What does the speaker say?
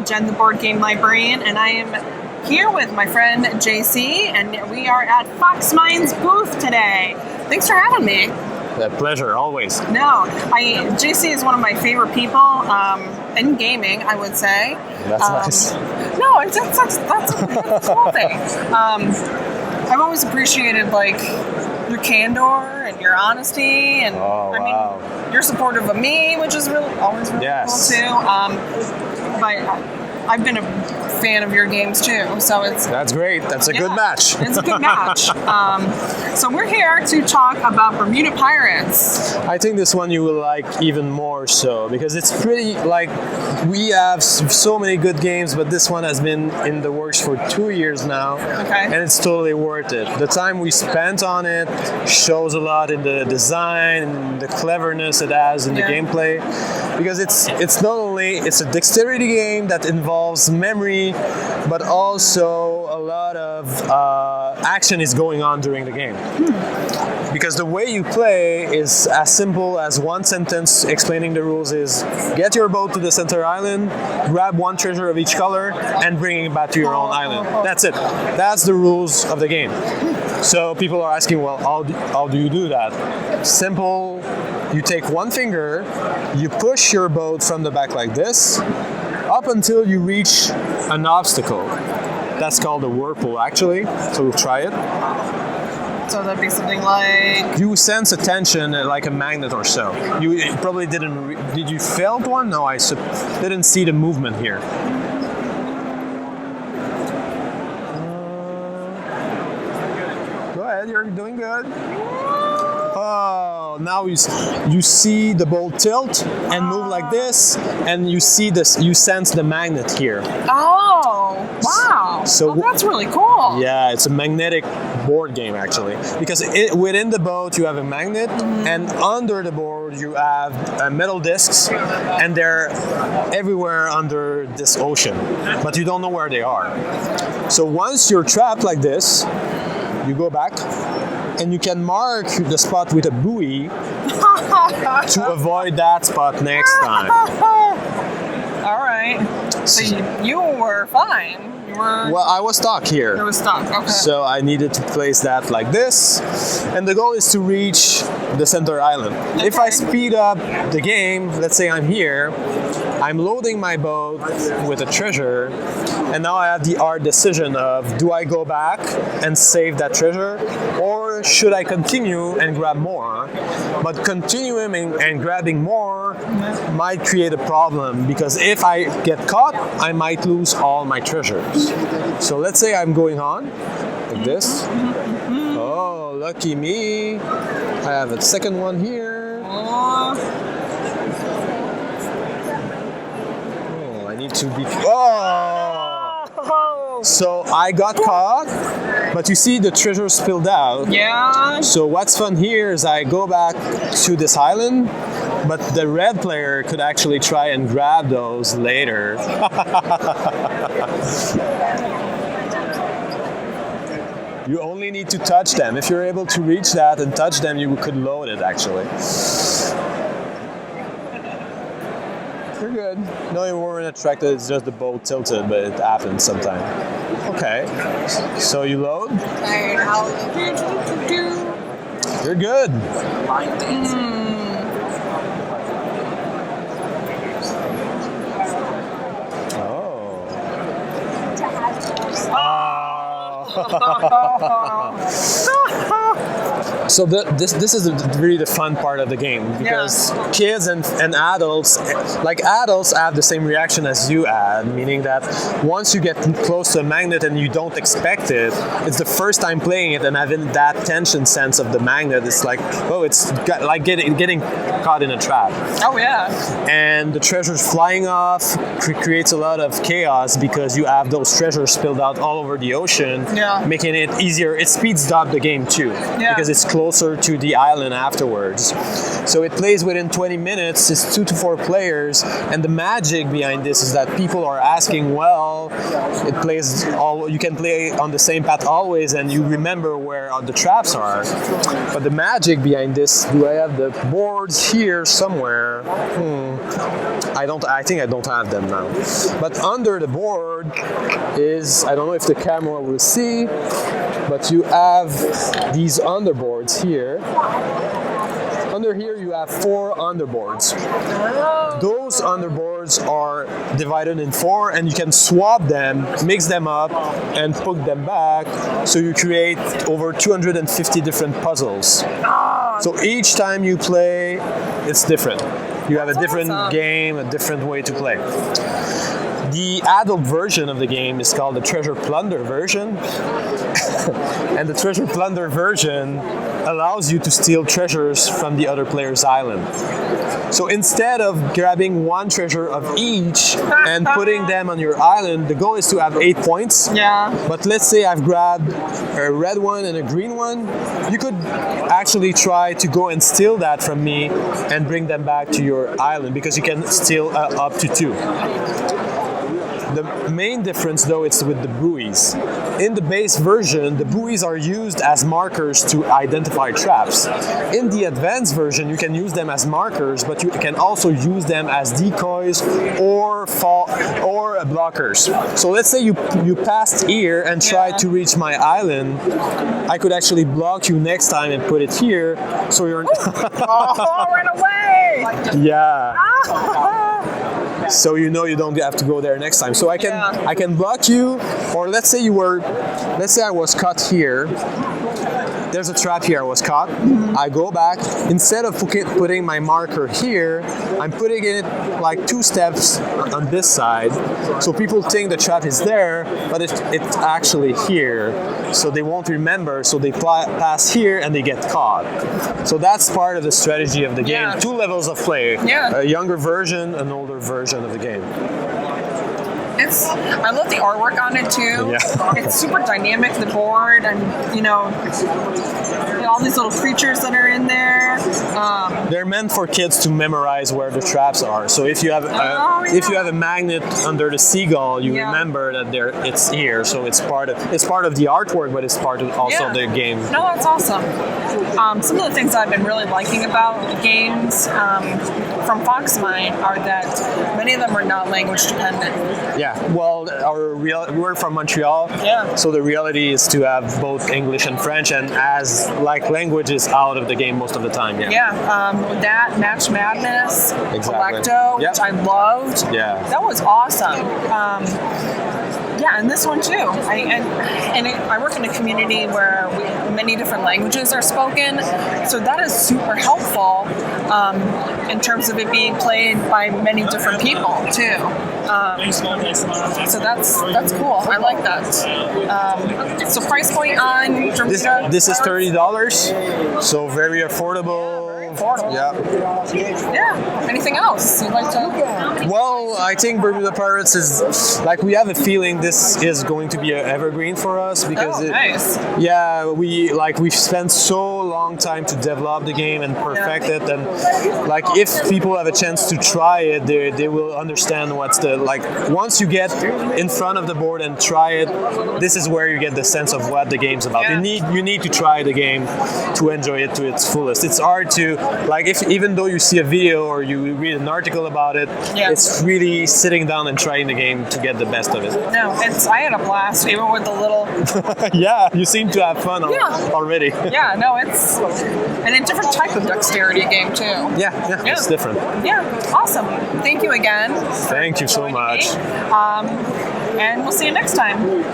Jenn, the board game librarian, and I am here with my friend JC, and we are at Foxmind's booth today. Thanks for having me. A pleasure, always. No, JC is one of my favorite people in gaming, I would say. That's nice. No, that's a cool thing. I've always appreciated like your candor and your honesty, and I mean, you're supportive of me, which is always really cool too. But I've been a fan of your games too, so that's great. That's a good match. It's a good match. So we're here to talk about Bermuda Pirates. I think this one you will like even more so because it's pretty like we have so many good games, but this one has been in the works for 2 years now, and it's totally worth it. The time we spent on it shows a lot in the design and the cleverness it has in the gameplay, because it's not only it's a dexterity game that involves memory, but also a lot of action is going on during the game. Because the way you play is as simple as one sentence explaining the rules is get your boat to the center island, grab one treasure of each color, and bring it back to your own island. That's it. That's the rules of the game. So people are asking, well, how do you do that? Simple. You take one finger, you push your boat from the back like this, up until you reach an obstacle. That's called a whirlpool, actually. So we'll try it. So that'd be something like... You sense a tension like a magnet or so. You probably didn't... Did you felt one? No, I didn't see the movement here. Go ahead, you're doing good. Oh, now you see the ball tilt and move like this, and you see this. You sense the magnet here. Oh, wow! So that's really cool. Yeah, it's a magnetic board game actually, because within the boat you have a magnet, and under the board you have metal discs, and they're everywhere under this ocean, but you don't know where they are. So once you're trapped like this, you go back. And you can mark the spot with a buoy to avoid that spot next time. All right. So you were fine. Well, I was stuck here. You were stuck, okay. So I needed to place that like this. And the goal is to reach the center island. Okay. If I speed up the game, let's say I'm here, I'm loading my boat with a treasure, and now I have the hard decision of do I go back and save that treasure, or should I continue and grab more? But continuing and grabbing more might create a problem, because if I get caught, I might lose all my treasures. So let's say I'm going on like this. Oh, lucky me. I have a second one here. To be so I got caught, but you see the treasure spilled out. Yeah. So what's fun here is I go back to this island, but the red player could actually try and grab those later. You only need to touch them. If you're able to reach that and touch them, you could load it actually. You're good. No, you weren't attracted. It's just the boat tilted, but it happens sometimes. Okay. So you load. You're good. So this is really the fun part of the game, because kids and adults, like adults have the same reaction as you had, meaning that once you get close to a magnet and you don't expect it, it's the first time playing it and having that tension sense of the magnet. It's like, oh, it's like getting caught in a trap. Oh yeah. And the treasures flying off creates a lot of chaos, because you have those treasures spilled out all over the ocean, making it easier. It speeds up the game too, because it's closer to the island afterwards. So it plays within 20 minutes. It's 2 to 4 players, and the magic behind this is that people are asking, well, it plays all. You can play on the same path always, and you remember where the traps are. But the magic behind this, do I have the boards here somewhere? I don't. I think I don't have them now. But under the board is, I don't know if the camera will see, but you have these underboards here. Under here you have 4 underboards. Those underboards are divided in 4, and you can swap them, mix them up, and put them back, so you create over 250 different puzzles. So each time you play, it's different. You have a different game, a different way to play. The adult version of the game is called the Treasure Plunder version. And the Treasure Plunder version allows you to steal treasures from the other player's island. So instead of grabbing 1 treasure of each and putting them on your island, the goal is to have 8 points. Yeah. But let's say I've grabbed a red one and a green one. You could actually try to go and steal that from me and bring them back to your island, because you can steal up to 2. The main difference, though, is with the buoys. In the base version, the buoys are used as markers to identify traps. In the advanced version, you can use them as markers, but you can also use them as decoys or blockers. So let's say you passed here and tried to reach my island. I could actually block you next time and put it here, so you're... Oh, run away! Yeah. So you know you don't have to go there next time. So I can block you, or let's say I was caught here. There's a trap here. I was caught. I go back. Instead of putting my marker here, I'm putting it like 2 steps on this side. So people think the trap is there, but it's actually here. So they won't remember. So they pass here and they get caught. So that's part of the strategy of the game. Yeah. 2 levels of play. Yeah. A younger version, an older version of the game. I love the artwork on it too. Yeah. It's super dynamic, the board, and all these little creatures that are in there. They're meant for kids to memorize where the traps are. So if you have a magnet under the seagull, you remember that it's here. So it's part of the artwork, but it's part of also the game. No, that's awesome. Some of the things I've been really liking about the games from Foxmind are that many of them are not language dependent. Yeah, well, we're from Montreal, so the reality is to have both English and French, and as language is out of the game most of the time. That Match Madness, Collecto, which I loved. Yeah, that was awesome. And this one too. I work in a community where many different languages are spoken, so that is super helpful in terms of it being played by many different people too. So that's cool. I like that. So price point on Bermuda. This is $30, so very affordable. Yeah. Anything else you'd like to? Well, I think Bermuda Pirates is we have a feeling this is going to be an evergreen for us, because nice. Yeah, we've spent so long time to develop the game and perfect it, and if people have a chance to try it, they will understand what's once you get in front of the board and try it, this is where you get the sense of what the game's about. You need to try the game to enjoy it to its fullest. It's hard to even though you see a video or you read an article about it, it's really sitting down and trying the game to get the best of it. No, I had a blast even with the little. Yeah, you seem to have fun already. Yeah, no, it's a different type of dexterity game too. Yeah, it's different. Yeah, awesome. Thank you again. Thank you so much. And we'll see you next time.